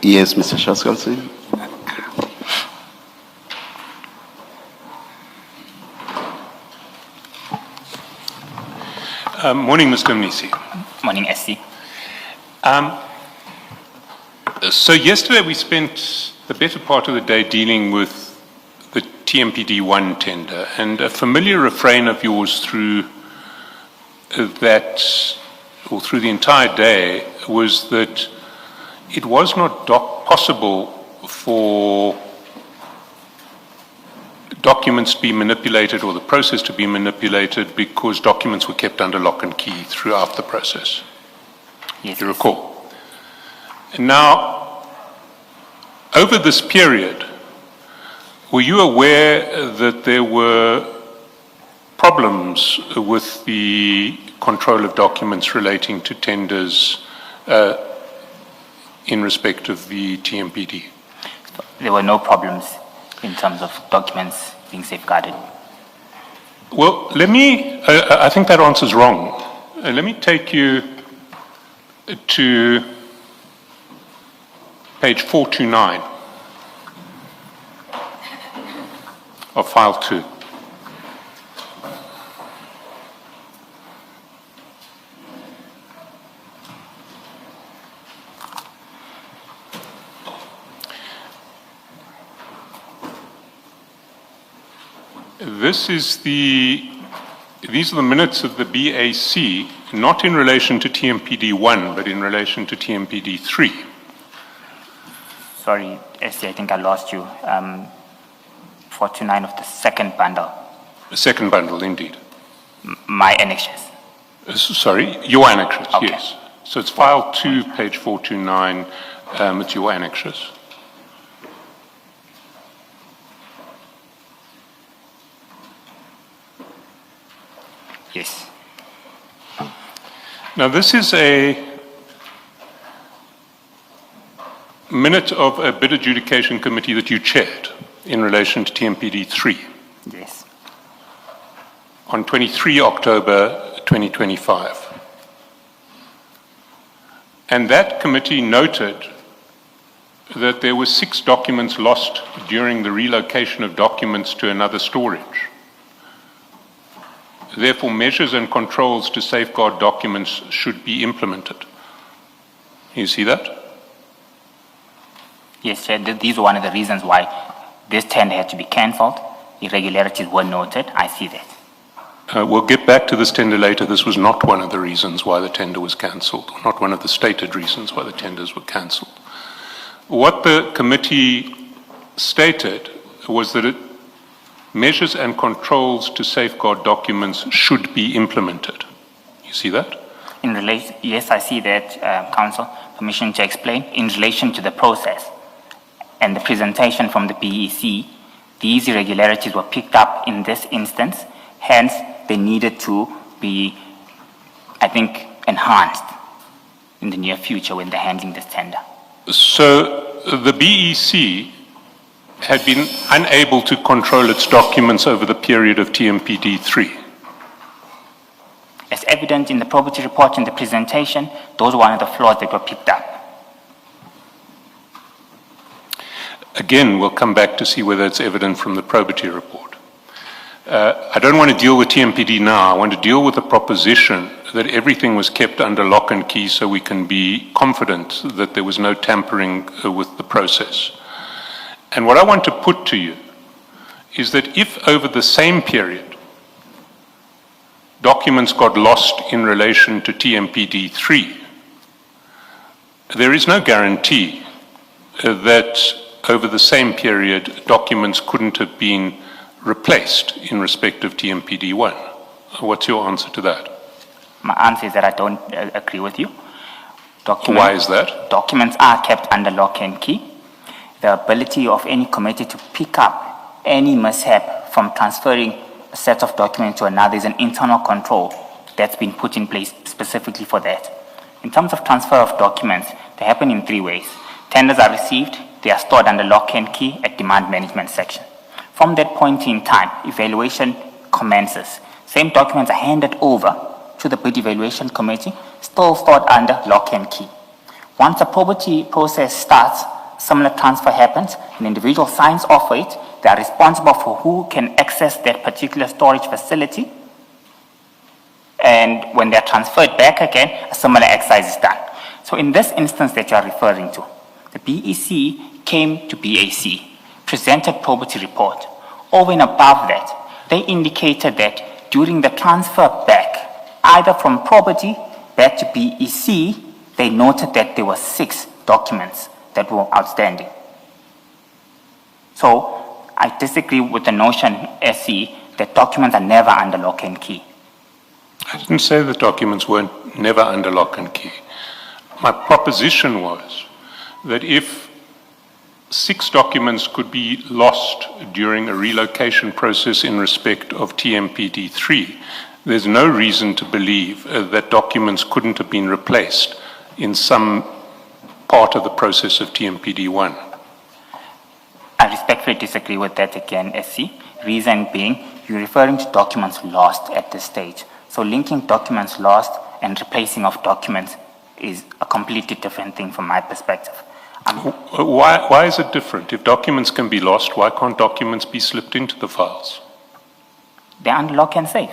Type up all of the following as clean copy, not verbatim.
Yes, Mr. Chalkalson. Morning, Mr. Mnisi. Morning, SC. So yesterday we spent the better part of the day dealing with the TMPD-1 tender, and a familiar refrain of yours through that, or through the entire day, was that it was not possible for documents to be manipulated or the process to be manipulated because documents were kept under lock and key throughout the process. Yes. You recall? And now, over this period, were you aware that there were problems with the control of documents relating to tenders in respect of the TMPD? There were no problems in terms of documents being safeguarded. Well, I think that answer's wrong. Let me take you to page 429 of file 2. These are the minutes of the BAC, not in relation to TMPD-1, but in relation to TMPD-3. Sorry, SC, I think I lost you. 429 of the second bundle. The second bundle, indeed. My annexes. Sorry, your annexes, Okay. yes. So it's file 2, page 429, it's your annexes. Yes. Now, this is a minute of a bid adjudication committee that you chaired in relation to TMPD-3 Yes. on 23 October 2025. And that committee noted that there were 6 documents lost during the relocation of documents to another storage. Therefore, measures and controls to safeguard documents should be implemented. You see that? Yes, Chair, these are one of the reasons why this tender had to be cancelled. Irregularities were noted. I see that. We'll get back to this tender later. This was not one of the reasons why the tender was cancelled, not one of the stated reasons why the tenders were cancelled. What the committee stated was that measures and controls to safeguard documents should be implemented. You see that? Yes, I see that, Council. Permission to explain. In relation to the process and the presentation from the BEC, these irregularities were picked up in this instance. Hence, they needed to be, I think, enhanced in the near future when they're handling this tender. So the BEC had been unable to control its documents over the period of TMPD-3. As evident in the probity report and the presentation, those were one of the flaws that were picked up. Again, we'll come back to see whether it's evident from the probity report. I don't want to deal with TMPD now. I want to deal with the proposition that everything was kept under lock and key so we can be confident that there was no tampering with the process. And what I want to put to you is that if over the same period documents got lost in relation to TMPD-3, there is no guarantee that over the same period documents couldn't have been replaced in respect of TMPD-1. What's your answer to that? My answer is that I don't agree with you. Why is that? Documents are kept under lock and key. The ability of any committee to pick up any mishap from transferring a set of documents to another is an internal control that's been put in place specifically for that. In terms of transfer of documents, they happen in 3 ways. Tenders are received, they are stored under lock and key at demand management section. From that point in time, evaluation commences. Same documents are handed over to the bid evaluation committee, still stored under lock and key. Once the probity process starts, similar transfer happens, an individual signs off it, they are responsible for who can access that particular storage facility, and when they're transferred back again, a similar exercise is done. So in this instance that you are referring to, the BEC came to BAC, presented probity report. Over and above that, they indicated that during the transfer back, either from probity back to BEC, they noted that there were 6 documents that were outstanding. So I disagree with the notion, SC, that documents are never under lock and key. I didn't say the documents weren't never under lock and key. My proposition was that if 6 documents could be lost during a relocation process in respect of TMPD3, there's no reason to believe that documents couldn't have been replaced in some part of the process of TMPD1. I respectfully disagree with that again, SC. Reason being, you're referring to documents lost at this stage. So linking documents lost and replacing of documents is a completely different thing from my perspective. Why is it different? If documents can be lost, why can't documents be slipped into the files? They're under lock and safe.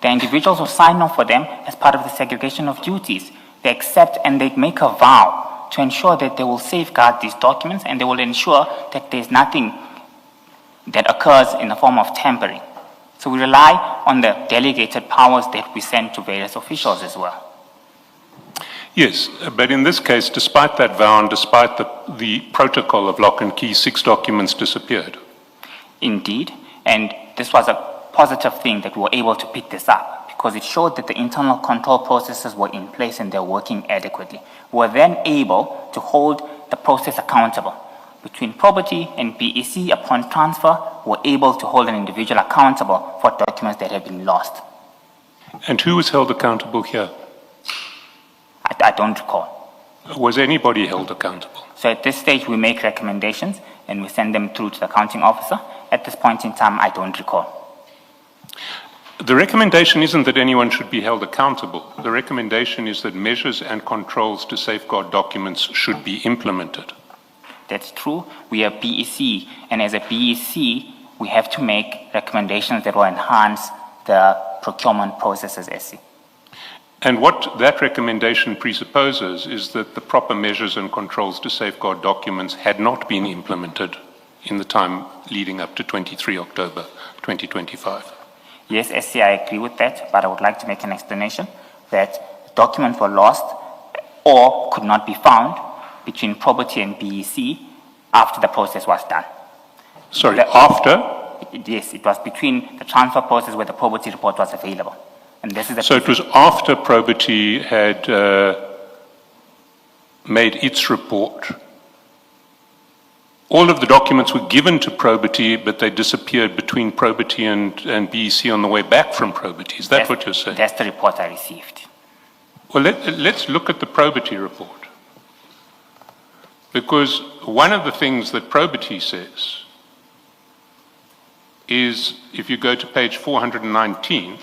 The individuals who sign off for them as part of the segregation of duties, they accept and they make a vow to ensure that they will safeguard these documents and they will ensure that there's nothing that occurs in the form of tampering. So we rely on the delegated powers that we send to various officials as well. Yes, but in this case, despite that vow and despite the protocol of lock and key, 6 documents disappeared. Indeed, and this was a positive thing that we were able to pick this up because it showed that the internal control processes were in place and they're working adequately. We were then able to hold the process accountable. Between probity and BEC, upon transfer, we're able to hold an individual accountable for documents that have been lost. And who was held accountable here? I don't recall. Was anybody held accountable? So at this stage, we make recommendations and we send them through to the accounting officer. At this point in time, I don't recall. The recommendation isn't that anyone should be held accountable. The recommendation is that measures and controls to safeguard documents should be implemented. That's true. We are BEC, and as a BEC, we have to make recommendations that will enhance the procurement processes, SC. And what that recommendation presupposes is that the proper measures and controls to safeguard documents had not been implemented in the time leading up to 23 October 2025. Yes, SC, I agree with that, but I would like to make an explanation that documents were lost or could not be found between probity and BEC after the process was done. Sorry, after? Yes, it was between the transfer process where the probity report was available. And this is the so it was after probity had made its report. All of the documents were given to probity, but they disappeared between probity and BEC on the way back from probity. Is that what you're saying? That's the report I received. Well, let's look at the probity report. Because one of the things that probity says is, if you go to page 419,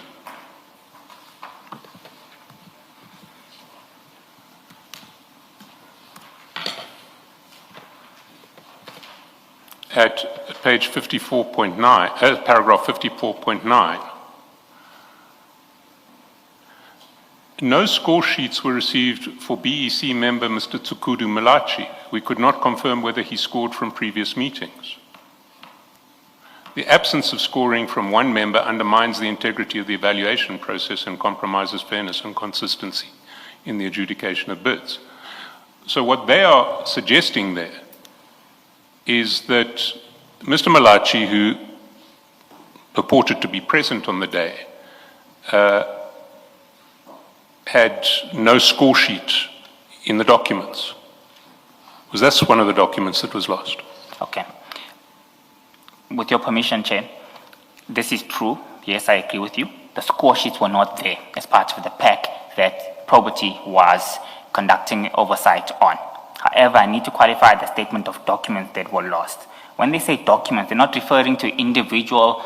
at page 54.9, paragraph 54.9, no score sheets were received for BEC member Mr. Tsukudu Malachi. We could not confirm whether he scored from previous meetings. The absence of scoring from one member undermines the integrity of the evaluation process and compromises fairness and consistency in the adjudication of bids. So what they are suggesting there is that Mr. Malachi, who purported to be present on the day, had no score sheet in the documents. Was that one of the documents that was lost? Okay. With your permission, Chair, this is true. Yes, I agree with you. The score sheets were not there as part of the pack that probity was conducting oversight on. However, I need to qualify the statement of documents that were lost. When they say documents, they're not referring to individual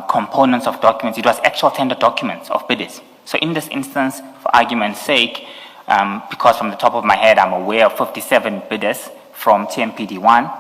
components of documents. It was actual tender documents of bidders. So in this instance, for argument's sake, because from the top of my head, I'm aware of 57 bidders from TMPD1.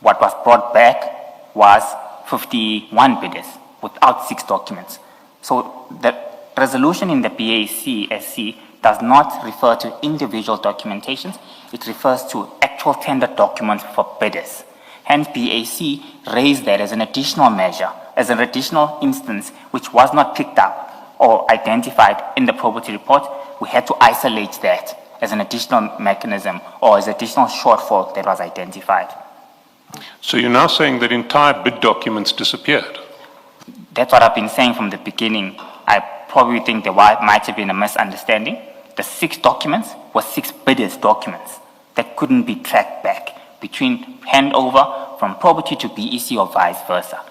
What was brought back was 51 bidders without 6 documents. So the resolution in the BAC-SC does not refer to individual documentations. It refers to actual tender documents for bidders. Hence, BAC raised that as an additional measure, as an additional instance which was not picked up or identified in the probity report. We had to isolate that as an additional mechanism or as additional shortfall that was identified. So you're now saying that entire bid documents disappeared? That's what I've been saying from the beginning. I probably think there might have been a misunderstanding. The 6 documents were 6 bidders' documents that couldn't be tracked back between handover from probity to BEC or vice versa.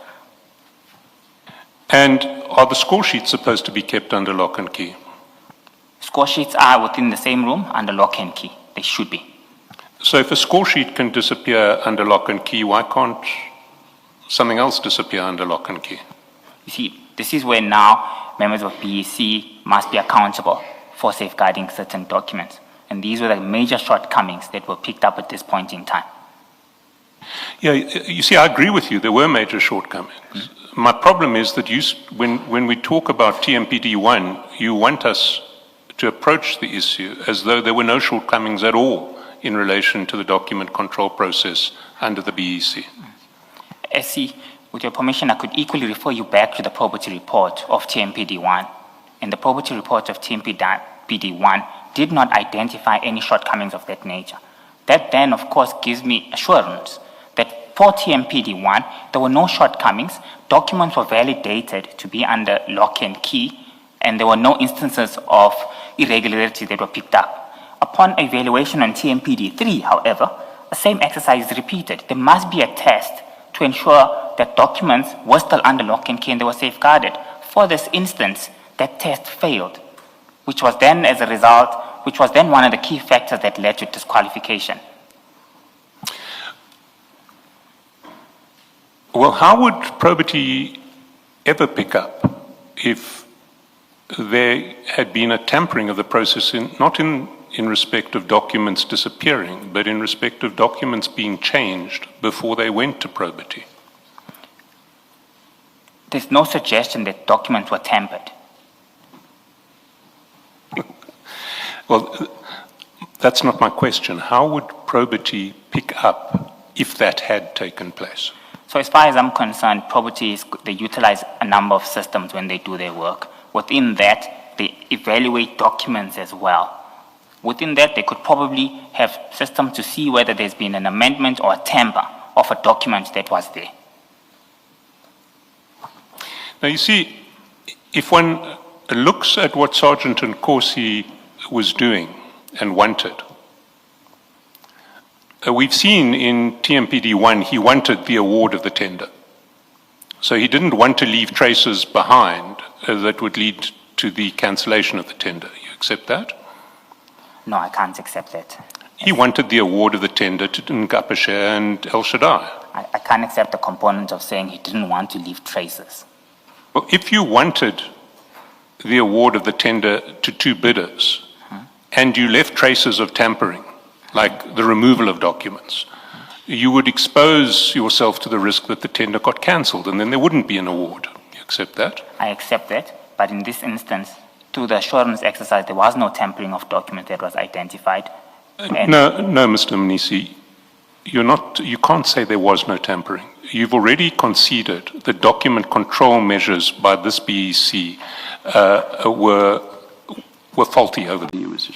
And are the score sheets supposed to be kept under lock and key? Score sheets are within the same room under lock and key. They should be. So if a score sheet can disappear under lock and key, why can't something else disappear under lock and key? You see, this is where now members of BEC must be accountable for safeguarding certain documents. And these were the major shortcomings that were picked up at this point in time. Yeah, you see, I agree with you. There were major shortcomings. My problem is that when we talk about TMPD1, you want us to approach the issue as though there were no shortcomings at all in relation to the document control process under the BEC. SC, with your permission, I could equally refer you back to the probity report of TMPD1. And the probity report of TMPD1 did not identify any shortcomings of that nature. That then, of course, gives me assurance that for TMPD1, there were no shortcomings. Documents were validated to be under lock and key, and there were no instances of irregularity that were picked up. Upon evaluation on TMPD3, however, the same exercise is repeated. There must be a test to ensure that documents were still under lock and key and they were safeguarded. For this instance, that test failed, which was then one of the key factors that led to disqualification. Well, how would probity ever pick up if there had been a tampering of the process, not in respect of documents disappearing, but in respect of documents being changed before they went to probity? There's no suggestion that documents were tampered. Well, that's not my question. How would probity pick up if that had taken place? So as far as I'm concerned, probity they utilize a number of systems when they do their work. Within that, they evaluate documents as well. Within that, they could probably have systems to see whether there's been an amendment or a tamper of a document that was there. Now, you see, if one looks at what Sergeant Nkosi was doing and wanted, we've seen in TMPD1, he wanted the award of the tender. So he didn't want to leave traces behind that would lead to the cancellation of the tender. You accept that? No, I can't accept that. He wanted the award of the tender to Nkapashe and El Shaddai. I can't accept the component of saying he didn't want to leave traces. Well, if you wanted the award of the tender to 2 bidders, and you left traces of tampering, like the removal of documents, you would expose yourself to the risk that the tender got cancelled, and then there wouldn't be an award. You accept that? I accept that, but in this instance, through the assurance exercise, there was no tampering of documents that was identified. No, Mr. Mnisi, you can't say there was no tampering. You've already conceded that document control measures by this BEC were faulty over the years.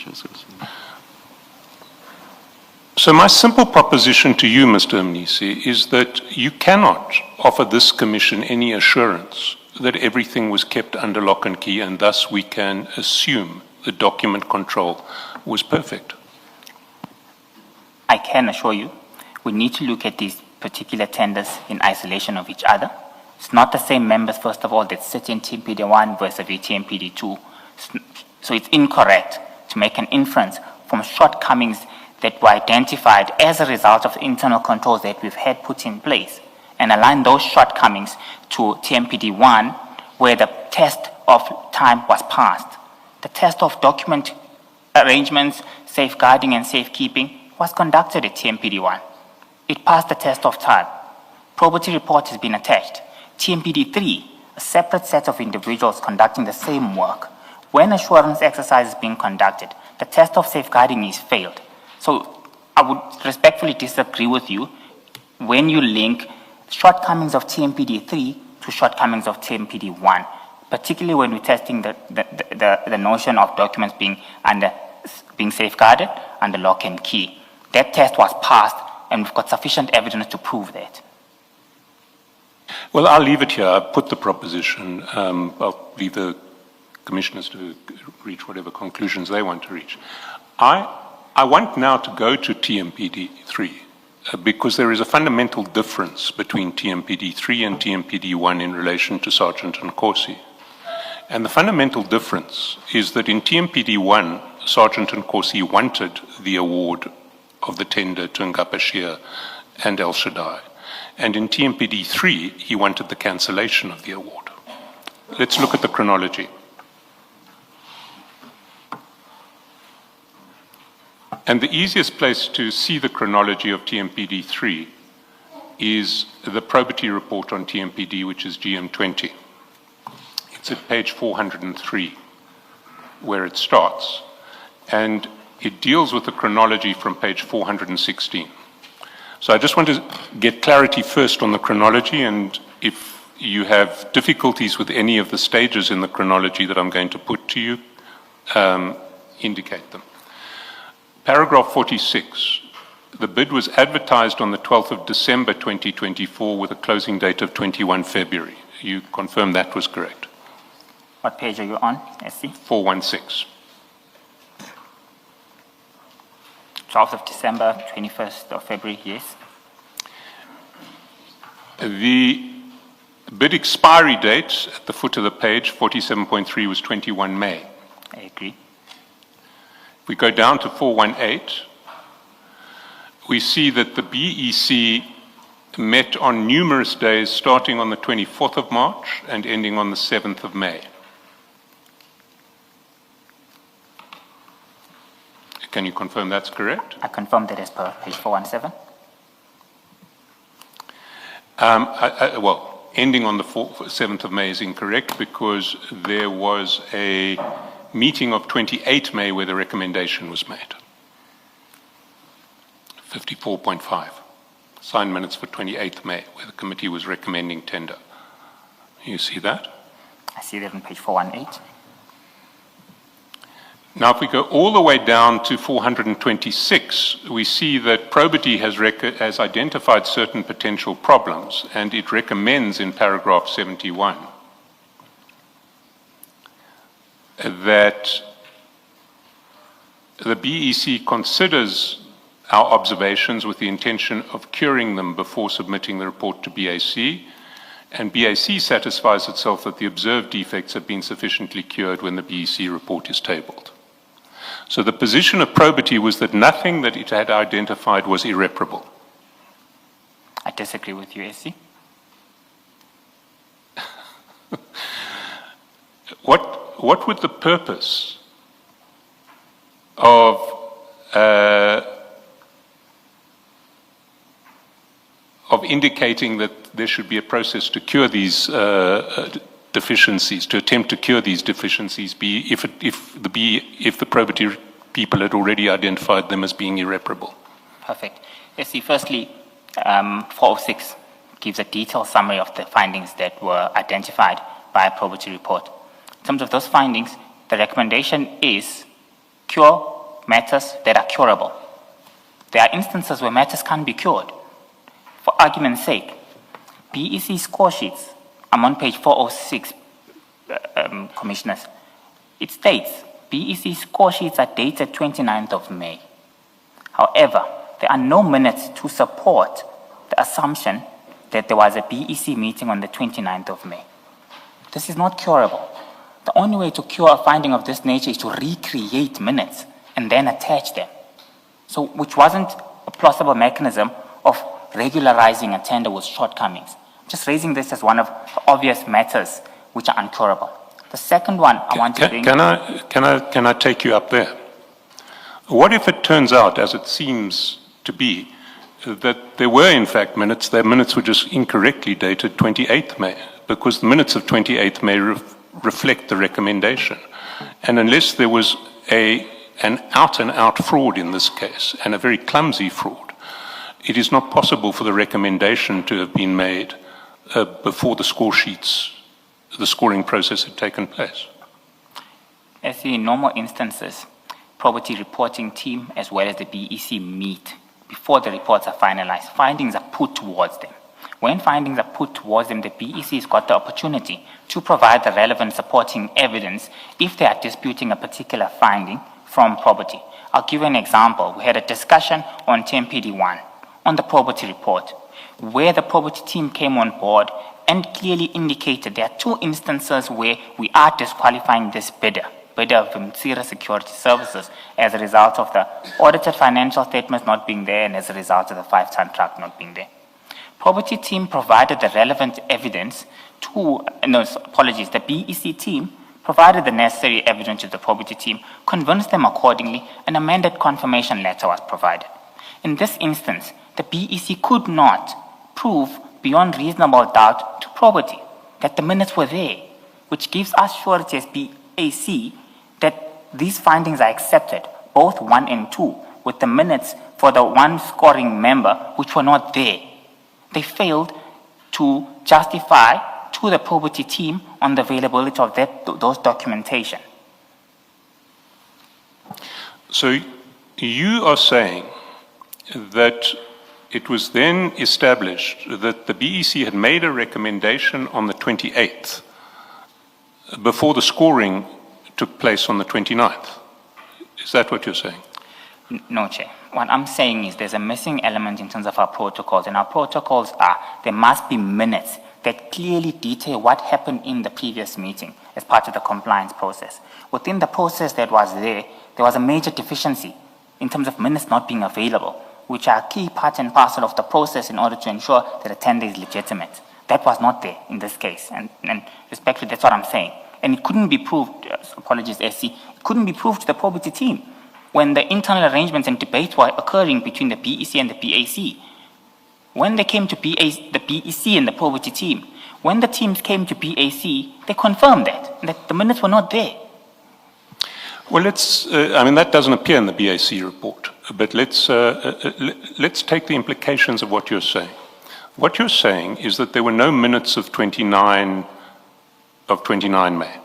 So my simple proposition to you, Mr. Mnisi, is that you cannot offer this commission any assurance that everything was kept under lock and key, and thus we can assume that document control was perfect. I can assure you, we need to look at these particular tenders in isolation of each other. It's not the same members, first of all, that sit in TMPD1 versus TMPD2. So it's incorrect to make an inference from shortcomings that were identified as a result of the internal controls that we've had put in place, and align those shortcomings to TMPD1, where the test of time was passed. The test of document arrangements, safeguarding and safekeeping was conducted at TMPD-1. It passed the test of time. Probity report has been attached. TMPD-3, a separate set of individuals conducting the same work. When assurance exercise is being conducted, the test of safeguarding is failed. So I would respectfully disagree with you when you link shortcomings of TMPD-3 to shortcomings of TMPD-1, particularly when we're testing the notion of documents being safeguarded under lock and key. That test was passed, and we've got sufficient evidence to prove that. Well, I'll leave it here. I've put the proposition. I'll leave the commissioners to reach whatever conclusions they want to reach. I want now to go to TMPD-3 because there is a fundamental difference between TMPD-3 and TMPD-1 in relation to Sergeant Nkosi. And the fundamental difference is that in TMPD-1, Sergeant Nkosi wanted the award of the tender to Ngapashia and El Shaddai. And in TMPD-3, he wanted the cancellation of the award. Let's look at the chronology. And the easiest place to see the chronology of TMPD-3 is the probity report on TMPD, which is GM20. It's at page 403, where it starts. And it deals with the chronology from page 416. So I just want to get clarity first on the chronology, and if you have difficulties with any of the stages in the chronology that I'm going to put to you, indicate them. Paragraph 46. The bid was advertised on the 12th of December 2024 with a closing date of 21 February. You confirm that was correct? What page are you on, SC? 416. 12th of December, 21st of February, yes. The bid expiry date at the foot of the page, 47.3, was 21 May. I agree. If we go down to 418, we see that the BEC met on numerous days starting on the 24th of March and ending on the 7th of May. Can you confirm that's correct? I confirm that as per page 417. Well, ending on the 7th of May is incorrect because there was a meeting of 28 May where the recommendation was made. 54.5. Signed minutes for 28th May where the committee was recommending tender. You see that? I see that on page 418. Now, if we go all the way down to 426, we see that probity has identified certain potential problems, and it recommends in paragraph 71 that the BEC considers our observations with the intention of curing them before submitting the report to BAC, and BAC satisfies itself that the observed defects have been sufficiently cured when the BEC report is tabled. So the position of probity was that nothing that it had identified was irreparable. I disagree with you, SC. What would the purpose of indicating that there should be a process to cure these deficiencies, to attempt to cure these deficiencies, be if the probity people had already identified them as being irreparable? Perfect. SC, firstly, 406 gives a detailed summary of the findings that were identified by a probity report. In terms of those findings, the recommendation is cure matters that are curable. There are instances where matters can't be cured. For argument's sake, BEC score sheets, I'm on page 406, Commissioners. It states, BEC score sheets are dated 29th of May. However, there are no minutes to support the assumption that there was a BEC meeting on the 29th of May. This is not curable. The only way to cure a finding of this nature is to recreate minutes and then attach them. So, which wasn't a plausible mechanism of regularizing a tender with shortcomings. I'm just raising this as one of the obvious matters which are uncurable. The second one I want to bring... Can I take you up there? What if it turns out, as it seems to be, that there were in fact minutes, their minutes were just incorrectly dated 28th May, because the minutes of 28th May reflect the recommendation. And unless there was an out-and-out fraud in this case, and a very clumsy fraud, it is not possible for the recommendation to have been made before the score sheets, the scoring process had taken place. As in normal instances, probity reporting team as well as the BEC meet before the reports are finalized. Findings are put towards them. When findings are put towards them, the BEC has got the opportunity to provide the relevant supporting evidence if they are disputing a particular finding from probity. I'll give you an example. We had a discussion on TMPD1 on the probity report, where the probity team came on board and clearly indicated there are two instances where we are disqualifying this bidder of Mnisi Security Services as a result of the audited financial statements not being there and as a result of the 5-ton truck not being there. Probity team provided the relevant evidence the BEC team provided the necessary evidence to the probity team, convinced them accordingly, an amended confirmation letter was provided. In this instance, the BEC could not prove beyond reasonable doubt to probity that the minutes were there, which gives us surety as BAC that these findings are accepted, both 1 and 2, with the minutes for the one scoring member which were not there. They failed to justify to the probity team on the availability of those documentation. So you are saying that it was then established that the BEC had made a recommendation on the 28th before the scoring took place on the 29th. Is that what you're saying? No, Chair. What I'm saying is there's a missing element in terms of our protocols, and our protocols are there must be minutes that clearly detail what happened in the previous meeting as part of the compliance process. Within the process that was there was a major deficiency in terms of minutes not being available, which are a key part and parcel of the process in order to ensure that a tender is legitimate. That was not there in this case, and respectfully, that's what I'm saying. And it couldn't be proved, apologies SC, it couldn't be proved to the probity team when the internal arrangements and debates were occurring between the BEC and the BAC. When they came to the BEC and the probity team, when the teams came to BAC, they confirmed that the minutes were not there. Well, that doesn't appear in the BAC report, but let's take the implications of what you're saying. What you're saying is that there were no minutes of 29 May.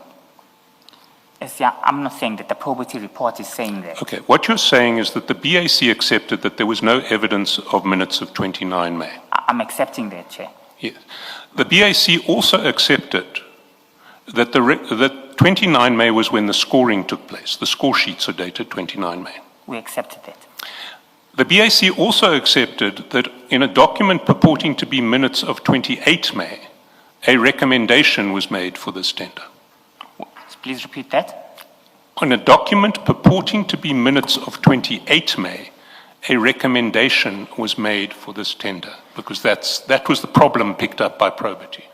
Yes, yeah, I'm not saying that the probity report is saying that. Okay, what you're saying is that the BAC accepted that there was no evidence of minutes of 29 May. I'm accepting that, Chair. Yes. The BAC also accepted that that 29 May was when the scoring took place. The score sheets are dated 29 May. We accepted that. The BAC also accepted that in a document purporting to be minutes of 28 May, a recommendation was made for this tender. Please repeat that. On a document purporting to be minutes of 28 May, a recommendation was made for this tender, because that was the problem picked up by probity.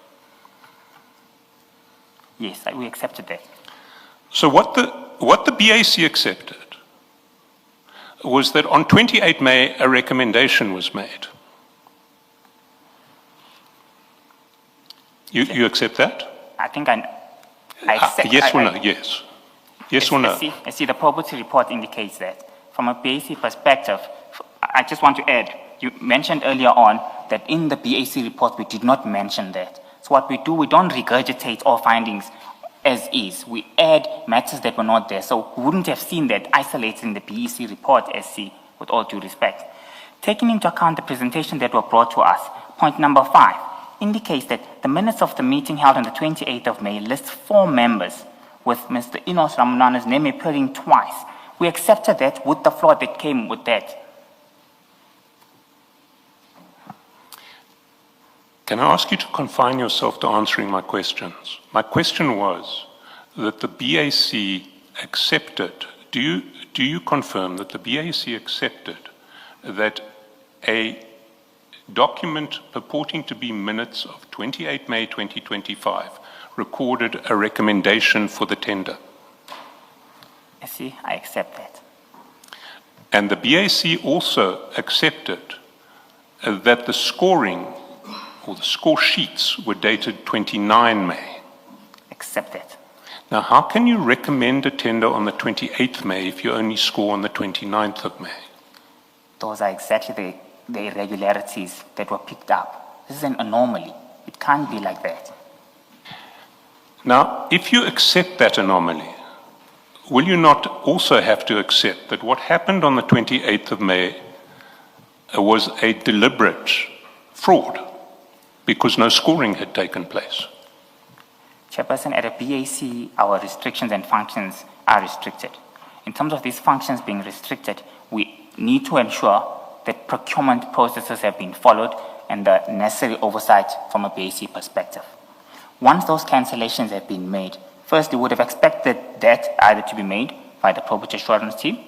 Yes, we accepted that. So what the BAC accepted was that on 28 May, a recommendation was made. You accept that? I think I accept. Yes or no? Yes. Yes or no? I see the probity report indicates that. From a BAC perspective, I just want to add, you mentioned earlier on that in the BAC report we did not mention that. So what we do, we don't regurgitate all findings as is. We add matters that were not there. So we wouldn't have seen that isolated in the BAC report, SC, with all due respect. Taking into account the presentation that were brought to us, point number 5 indicates that the minutes of the meeting held on the 28th of May lists 4 members with Mr. Enos Ramanana's name appearing twice. We accepted that with the flaw that came with that. Can I ask you to confine yourself to answering my questions? My question was that the BAC accepted, do you confirm that the BAC accepted that a document purporting to be minutes of 28 May 2025 recorded a recommendation for the tender? I accept that. And the BAC also accepted that the scoring or the score sheets were dated 29 May. Accepted. Now, how can you recommend a tender on the 28th May if you only score on the 29th of May? Those are exactly the irregularities that were picked up. This is an anomaly. It can't be like that. Now, if you accept that anomaly, will you not also have to accept that what happened on the 28th of May was a deliberate fraud because no scoring had taken place? Chairperson, at a BAC, our restrictions and functions are restricted. In terms of these functions being restricted, we need to ensure that procurement processes have been followed and the necessary oversight from a BAC perspective. Once those cancellations have been made, first, we would have expected that either to be made by the probate assurance team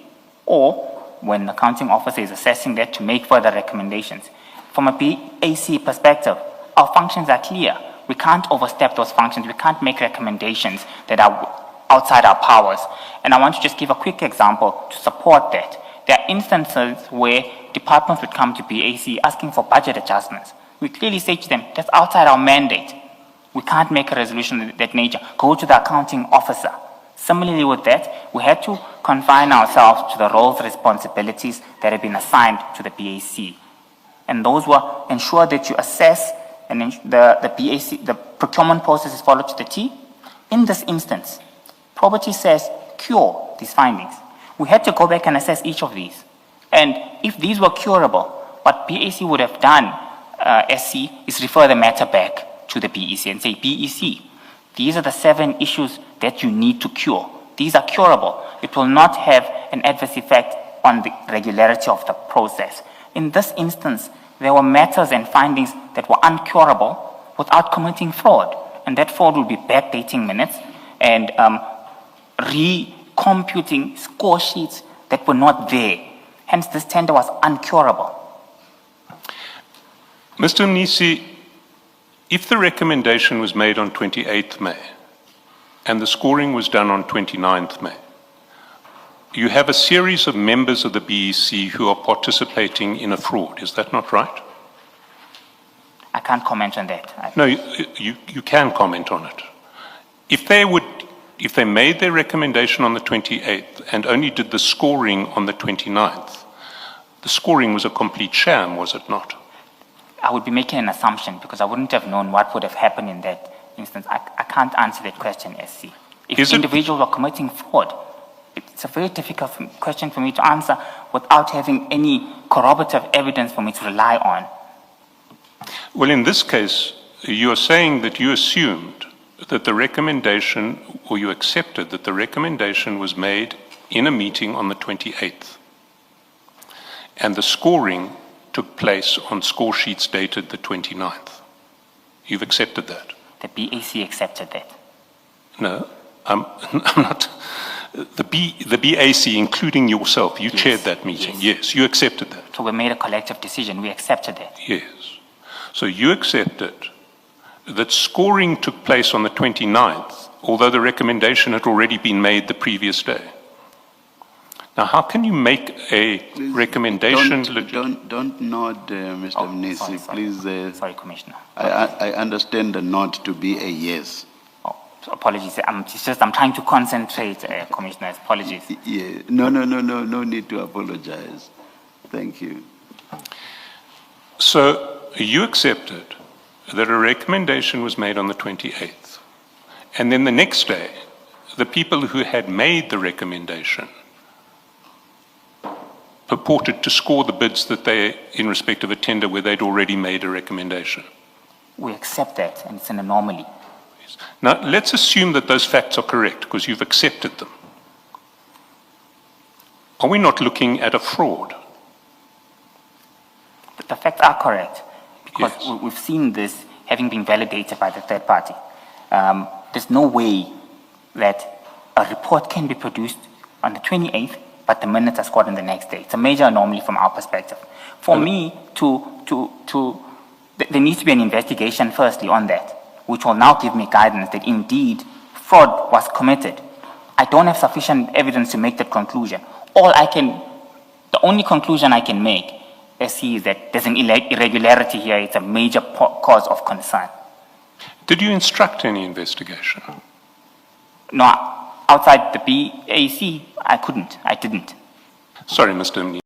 or when the accounting officer is assessing that to make further recommendations. From a BAC perspective, our functions are clear. We can't overstep those functions. We can't make recommendations that are outside our powers. And I want to just give a quick example to support that. There are instances where departments would come to BAC asking for budget adjustments. We clearly say to them, that's outside our mandate. We can't make a resolution of that nature. Go to the accounting officer. Similarly with that, we had to confine ourselves to the roles and responsibilities that have been assigned to the BAC. And those were ensure that you assess and the BAC, the procurement process is followed to the T. In this instance, probity says cure these findings. We had to go back and assess each of these. And if these were curable, what BAC would have done, SC, is refer the matter back to the BEC and say, BEC, these are the 7 issues that you need to cure. These are curable. It will not have an adverse effect on the regularity of the process. In this instance, there were matters and findings that were uncurable without committing fraud. And that fraud will be backdating minutes and recomputing score sheets that were not there. Hence, this tender was uncurable. Mr. Mnisi, if the recommendation was made on 28th May and the scoring was done on 29th May, you have a series of members of the BEC who are participating in a fraud. Is that not right? I can't comment on that. No, you can comment on it. If they made their recommendation on the 28th and only did the scoring on the 29th, the scoring was a complete sham, was it not? I would be making an assumption because I wouldn't have known what would have happened in that instance. I can't answer that question, SC. If individuals were committing fraud, it's a very difficult question for me to answer without having any corroborative evidence for me to rely on. Well, in this case, you are saying that you assumed that the recommendation, or you accepted that the recommendation was made in a meeting on the 28th, and the scoring took place on score sheets dated the 29th. You've accepted that? The BAC accepted that. No, I'm not. The BAC, including yourself, you chaired that meeting. Yes, you accepted that. So we made a collective decision. We accepted it. Yes. So you accepted that scoring took place on the 29th, although the recommendation had already been made the previous day. Now, how can you make a recommendation? Don't nod, Mr. Mnisi, please. Sorry, Commissioner. I understand the nod to be a yes. Oh, apologies. I'm trying to concentrate, Commissioner. Apologies. Yeah. No need to apologize. Thank you. So you accepted that a recommendation was made on the 28th. And then the next day, the people who had made the recommendation purported to score the bids that they, in respect of a tender where they'd already made a recommendation. We accept that, and it's an anomaly. Yes. Now, let's assume that those facts are correct, because you've accepted them. Are we not looking at a fraud? The facts are correct, because Yes. we've seen this having been validated by the third party. There's no way that a report can be produced on the 28th, but the minutes are scored on the next day. It's a major anomaly from our perspective. For me, there needs to be an investigation firstly on that, which will now give me guidance that indeed fraud was committed. I don't have sufficient evidence to make that conclusion. All I can The only conclusion I can make is that there's an irregularity here. It's a major cause of concern. Did you instruct any investigation? No, outside the BAC, I didn't. Sorry, Mr. Mnisi.